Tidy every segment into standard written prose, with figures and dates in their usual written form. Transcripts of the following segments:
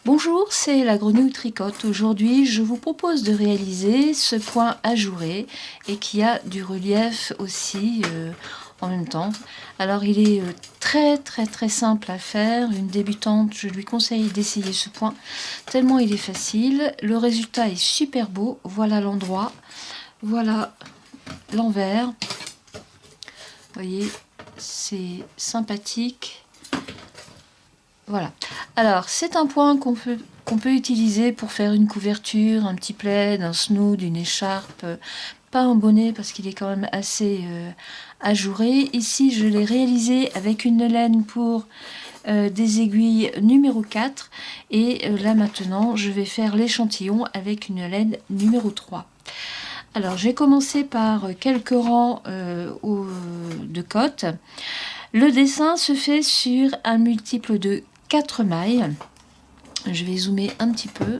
Bonjour, c'est la Grenouille Tricote. Aujourd'hui, je vous propose de réaliser ce point ajouré et qui a du relief aussi en même temps. Alors, il est très simple à faire. Une débutante, je lui conseille d'essayer ce point tellement il est facile. Le résultat est super beau. Voilà l'endroit, voilà l'envers. Vous voyez, c'est sympathique. Voilà. Alors, c'est un point qu'on peut utiliser pour faire une couverture, un petit plaid, un snood, une écharpe, pas un bonnet parce qu'il est quand même assez ajouré. Ici, je l'ai réalisé avec une laine pour des aiguilles numéro 4 et là maintenant, je vais faire l'échantillon avec une laine numéro 3. Alors, j'ai commencé par quelques rangs de côte. Le dessin se fait sur un multiple de 4 mailles. Je vais zoomer un petit peu.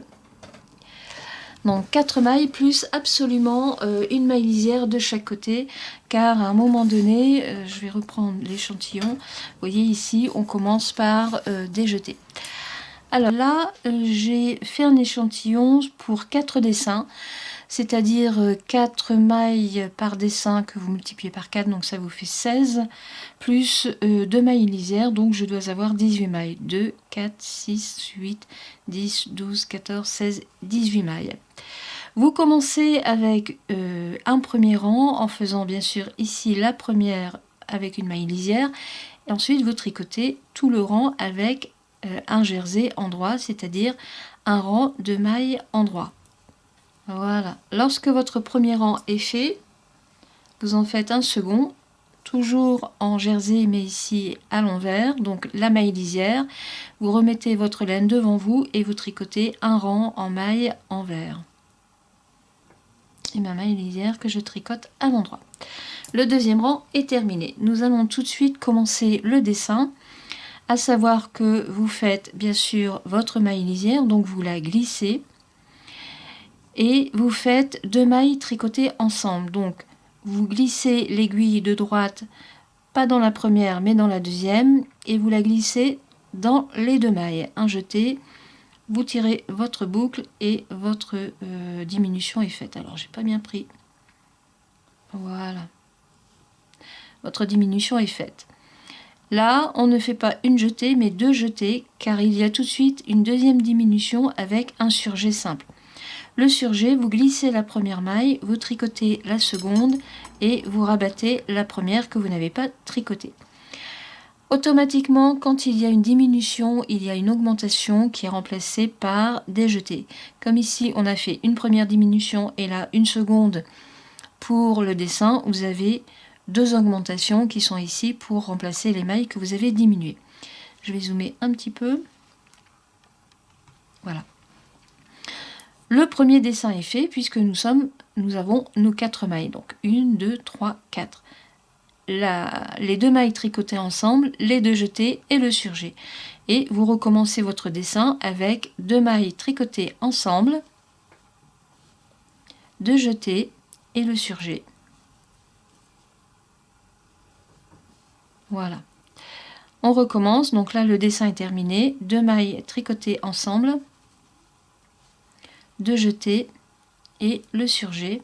Donc 4 mailles plus absolument une maille lisière de chaque côté, car à un moment donné, je vais reprendre l'échantillon. Vous voyez ici, on commence par des jetés. Alors là, j'ai fait un échantillon pour 4 dessins, c'est-à-dire 4 mailles par dessin que vous multipliez par 4, donc ça vous fait 16, plus 2 mailles lisières, donc je dois avoir 18 mailles. 2, 4, 6, 8, 10, 12, 14, 16, 18 mailles. Vous commencez avec un premier rang en faisant bien sûr ici la première avec une maille lisière, et ensuite vous tricotez tout le rang avec un jersey endroit, c'est-à-dire un rang de mailles endroit. Voilà, lorsque votre premier rang est fait, vous en faites un second, toujours en jersey mais ici à l'envers, donc la maille lisière. Vous remettez votre laine devant vous et vous tricotez un rang en maille envers. Et ma maille lisière que je tricote à l'endroit. Le deuxième rang est terminé. Nous allons tout de suite commencer le dessin, à savoir que vous faites bien sûr votre maille lisière, donc vous la glissez. Et vous faites 2 mailles tricotées ensemble. Donc vous glissez l'aiguille de droite, pas dans la première mais dans la deuxième, et vous la glissez dans les 2 mailles. Un jeté, vous tirez votre boucle et votre diminution est faite. Alors j'ai pas bien pris. Voilà. Votre diminution est faite. Là, on ne fait pas une jetée mais 2 jetées, car il y a tout de suite une deuxième diminution avec un surjet simple. Le surjet, vous glissez la première maille, vous tricotez la seconde et vous rabattez la première que vous n'avez pas tricotée. Automatiquement, quand il y a une diminution, il y a une augmentation qui est remplacée par des jetés. Comme ici, on a fait une première diminution et là une seconde pour le dessin, vous avez 2 augmentations qui sont ici pour remplacer les mailles que vous avez diminuées. Je vais zoomer un petit peu. Voilà. Le premier dessin est fait puisque nous avons nos 4 mailles. Donc 1, 2, 3, 4. Les 2 mailles tricotées ensemble, les 2 jetées et le surjet. Et vous recommencez votre dessin avec 2 mailles tricotées ensemble, 2 jetées et le surjet. Voilà. On recommence. Donc là, le dessin est terminé. 2 mailles tricotées ensemble, 2 jetés et le surjet.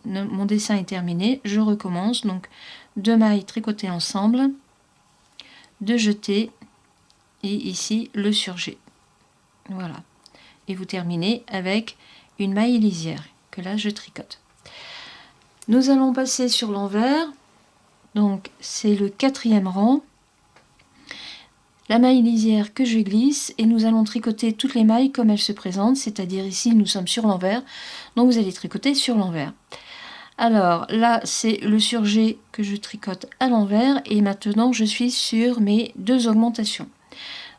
Mon dessin est terminé, je recommence. Donc 2 mailles tricotées ensemble, 2 jetés et ici le surjet. Voilà. Et vous terminez avec une maille lisière que là je tricote. Nous allons passer sur l'envers. Donc c'est le 4e rang. La maille lisière que je glisse et nous allons tricoter toutes les mailles comme elles se présentent, c'est-à-dire ici nous sommes sur l'envers, donc vous allez tricoter sur l'envers. Alors là c'est le surjet que je tricote à l'envers et maintenant je suis sur mes 2 augmentations.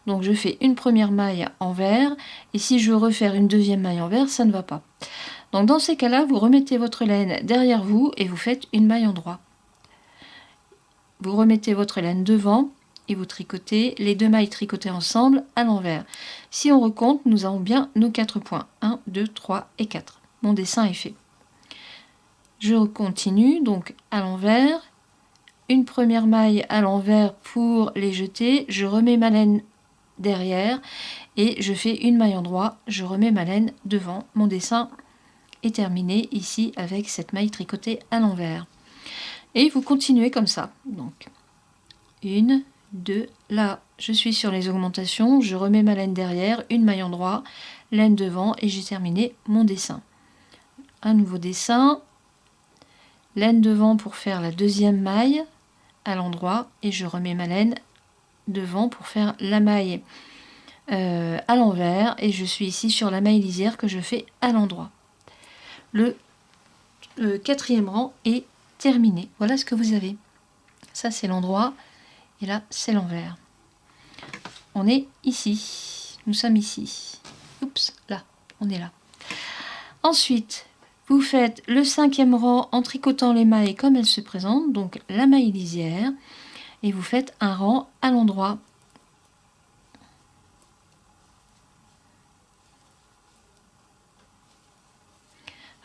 Donc je fais une première maille envers et si je veux refaire une deuxième maille envers, ça ne va pas. Donc dans ces cas-là, vous remettez votre laine derrière vous et vous faites une maille en droit. Vous remettez votre laine devant et vous tricotez les 2 mailles tricotées ensemble à l'envers. Si on recompte, nous avons bien nos 4 points. 1, 2, 3 et 4. Mon dessin est fait. Je continue donc à l'envers, une première maille à l'envers pour les jeter, je remets ma laine derrière et je fais une maille endroit, je remets ma laine devant. Mon dessin est terminé ici avec cette maille tricotée à l'envers. Et vous continuez comme ça. Donc, 1, 2, là, je suis sur les augmentations, je remets ma laine derrière, une maille endroit, laine devant et j'ai terminé mon dessin. Un nouveau dessin, laine devant pour faire la deuxième maille à l'endroit et je remets ma laine devant pour faire la maille à l'envers et je suis ici sur la maille lisière que je fais à l'endroit. Le quatrième rang est terminé. Voilà ce que vous avez. Ça c'est l'endroit et là c'est l'envers. On est ici. Nous sommes ici. Oups, là, on est là. Ensuite, vous faites le cinquième rang en tricotant les mailles comme elles se présentent, donc la maille lisière, et vous faites un rang à l'endroit.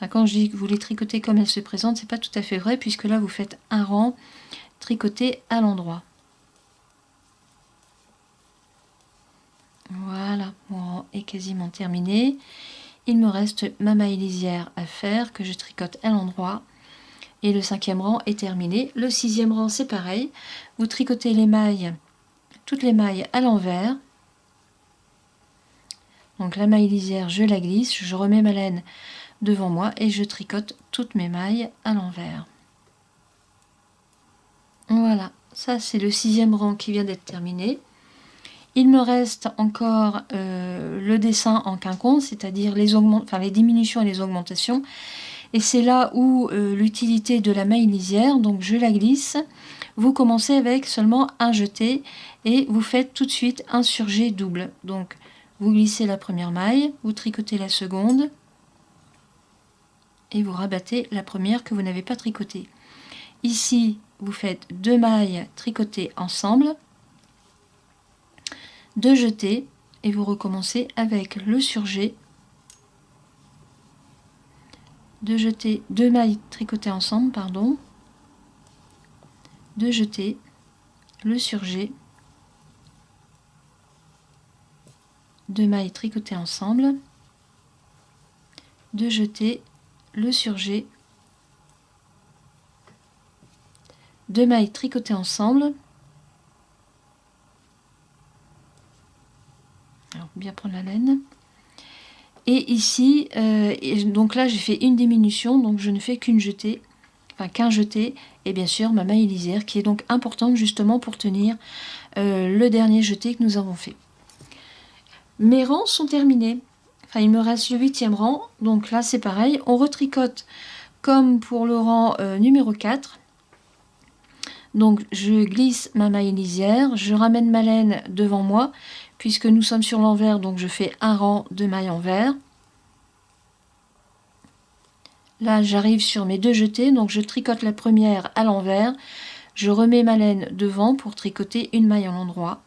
Quand je dis que vous les tricotez comme elles se présentent, c'est pas tout à fait vrai, puisque là vous faites un rang tricoté à l'endroit. Voilà, mon rang est quasiment terminé. Il me reste ma maille lisière à faire, que je tricote à l'endroit. Et le cinquième rang est terminé. Le sixième rang, c'est pareil. Vous tricotez les mailles, toutes les mailles à l'envers. Donc la maille lisière, je la glisse, je remets ma laine devant moi et je tricote toutes mes mailles à l'envers. Voilà, ça c'est le sixième rang qui vient d'être terminé. Il me reste encore le dessin en quinconce, c'est-à-dire les diminutions et les augmentations. Et c'est là où l'utilité de la maille lisière, donc je la glisse. Vous commencez avec seulement un jeté et vous faites tout de suite un surjet double. Donc vous glissez la première maille, vous tricotez la seconde et vous rabattez la première que vous n'avez pas tricotée. Ici, vous faites 2 mailles tricotées ensemble, 2 jetés et vous recommencez avec le surjet. 2 jetés, 2 mailles tricotées ensemble, pardon, 2 jetés, le surjet, 2 mailles tricotées ensemble, 2 jetés, le surjet, 2 mailles tricotées ensemble. Alors bien prendre la laine. Et ici, donc là j'ai fait une diminution, donc je ne fais qu'une jetée, enfin qu'un jeté, et bien sûr ma maille lisière qui est donc importante justement pour tenir le dernier jeté que nous avons fait. Mes rangs sont terminés. Enfin, il me reste le 8e rang, donc là c'est pareil, on retricote comme pour le rang numéro 4. Donc je glisse ma maille lisière, je ramène ma laine devant moi, puisque nous sommes sur l'envers, donc je fais un rang de mailles envers. Là j'arrive sur mes 2 jetés, donc je tricote la première à l'envers, je remets ma laine devant pour tricoter une maille à l'endroit.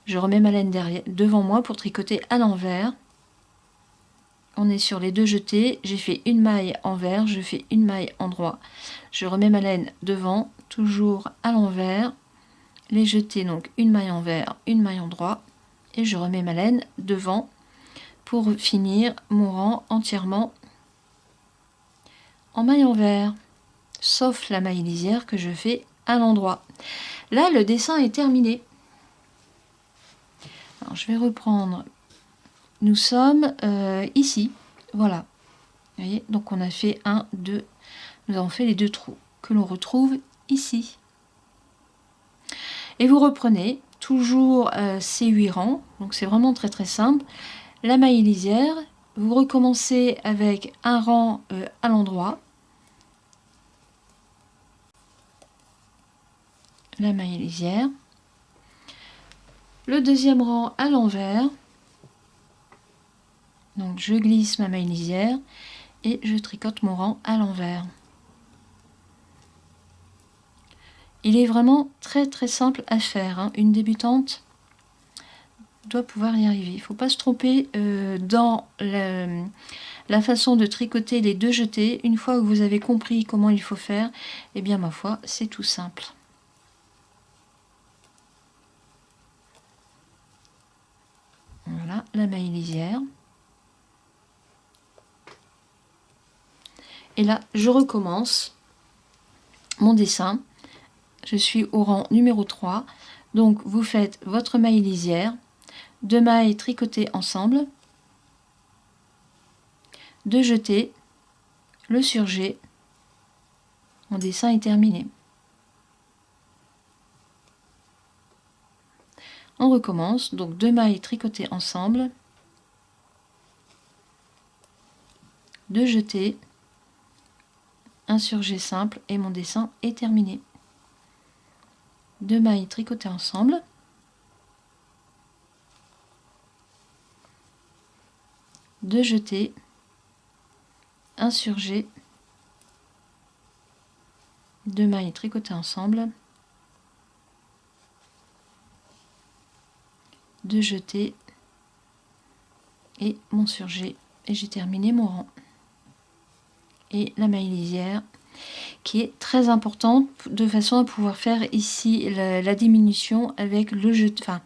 Je remets ma laine derrière, devant moi pour tricoter à l'envers. On est sur les 2 jetés, j'ai fait une maille envers, je fais une maille endroit. Je remets ma laine devant, toujours à l'envers. Les jetés, donc une maille envers, une maille endroit. Et je remets ma laine devant pour finir mon rang entièrement en maille envers. Sauf la maille lisière que je fais à l'endroit. Là, le dessin est terminé. Alors, je vais reprendre. Nous sommes ici, voilà. Vous voyez, donc on a fait 1, 2, nous avons fait les 2 trous que l'on retrouve ici. Et vous reprenez toujours ces 8 rangs, donc c'est vraiment très très simple. La maille lisière, vous recommencez avec un rang à l'endroit. La maille lisière. Le deuxième rang à l'envers. Donc je glisse ma maille lisière et je tricote mon rang à l'envers. Il est vraiment très très simple à faire, hein. Une débutante doit pouvoir y arriver. Il ne faut pas se tromper dans la façon de tricoter les 2 jetés. Une fois que vous avez compris comment il faut faire, eh bien ma foi, c'est tout simple. la maille lisière. Et là, je recommence mon dessin. Je suis au rang numéro 3. Donc, vous faites votre maille lisière, 2 mailles tricotées ensemble, 2 jetés, le surjet. Mon dessin est terminé. On recommence. Donc, 2 mailles tricotées ensemble, 2 jetés, un surjet simple et mon dessin est terminé. 2 mailles tricotées ensemble, 2 jetés, un surjet, 2 mailles tricotées ensemble, 2 jetés et mon surjet, et j'ai terminé mon rang. Et la maille lisière qui est très importante de façon à pouvoir faire ici la diminution avec le jeté, enfin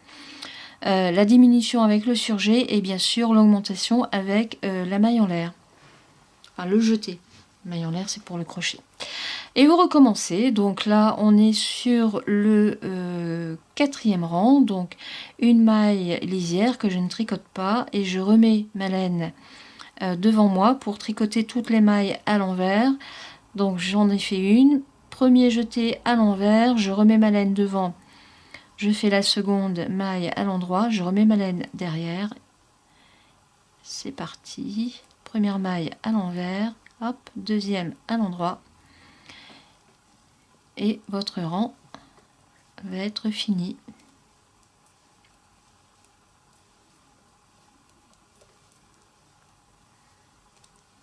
la diminution avec le surjet et bien sûr l'augmentation avec la maille en l'air, enfin le jeté. Maille en l'air, c'est pour le crochet. Et vous recommencez. Donc là, on est sur le 4e rang. Donc une maille lisière que je ne tricote pas et je remets ma laine devant moi pour tricoter toutes les mailles à l'envers. Donc j'en ai fait une. Premier jeté à l'envers, je remets ma laine devant. Je fais la seconde maille à l'endroit, je remets ma laine derrière. C'est parti. Première maille à l'envers. Hop, deuxième à l'endroit et votre rang va être fini.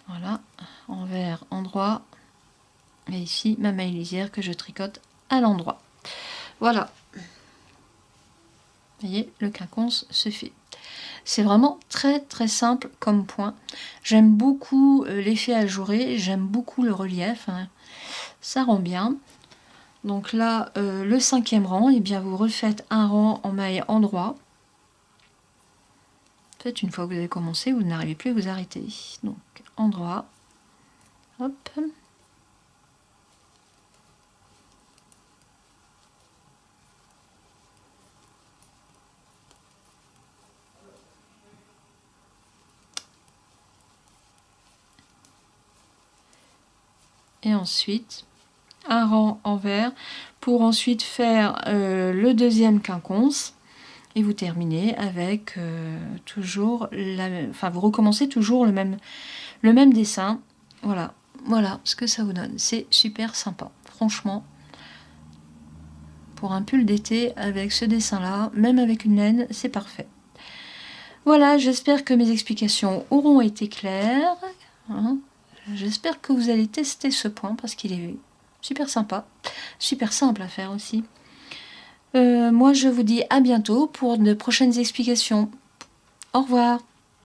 Voilà, envers, endroit et ici ma maille lisière que je tricote à l'endroit. Voilà, vous voyez, le quinconce se fait. C'est vraiment très très simple comme point. J'aime beaucoup l'effet ajouré, j'aime beaucoup le relief, hein. Ça rend bien. Donc là, le 5e rang, et eh bien vous refaites un rang en maille endroit. En fait, une fois que vous avez commencé, vous n'arrivez plus à vous arrêter. Donc endroit, hop. Et ensuite un rang envers pour ensuite faire le 2e quinconce et vous terminez avec toujours enfin vous recommencez toujours le même dessin. Voilà ce que ça vous donne. C'est super sympa, franchement. Pour un pull d'été avec ce dessin là, même avec une laine, c'est parfait. Voilà, j'espère que mes explications auront été claires, hein. J'espère que vous allez tester ce point parce qu'il est super sympa, super simple à faire aussi. Moi, je vous dis à bientôt pour de prochaines explications. Au revoir.